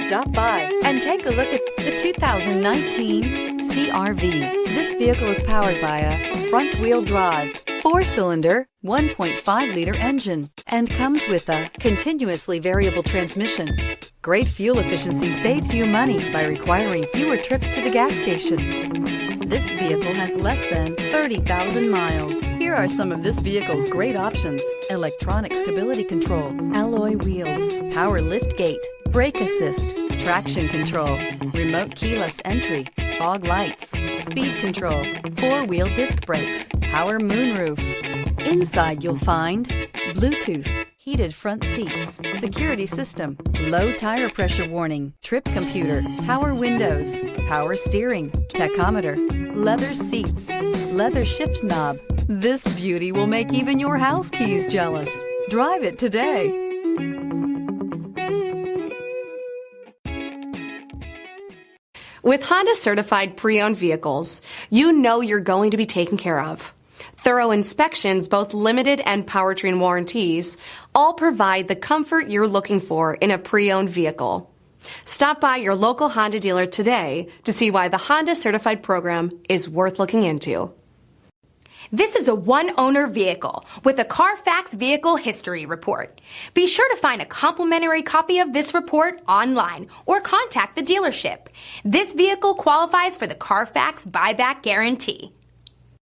stop by and take a look at the 2019 CR-V. This vehicle is powered by a front-wheel drive, 4-cylinder, 1.5-liter engine, and comes with a continuously variable transmission. Great fuel efficiency saves you money by requiring fewer trips to the gas station. This vehicle has less than 30,000 miles. Here are some of this vehicle's great options: electronic stability control, alloy wheels, power liftgate, brake assist, traction control, remote keyless entry, fog lights, speed control, 4-wheel disc brakes, power moonroof. Inside you'll find Bluetooth, heated front seats, security system, low tire pressure warning, trip computer, power windows, power steering, tachometer, leather seats, leather shift knob. This beauty will make even your house keys jealous. Drive it today. With Honda certified pre-owned vehicles, you know you're going to be taken care of. Thorough inspections, both limited and powertrain warranties, all provide the comfort you're looking for in a pre-owned vehicle. Stop by your local Honda dealer today to see why the Honda certified program is worth looking into. This is a one-owner vehicle with a CARFAX Vehicle History Report. Be sure to find a complimentary copy of this report online or contact the dealership. This vehicle qualifies for the CARFAX Buyback Guarantee.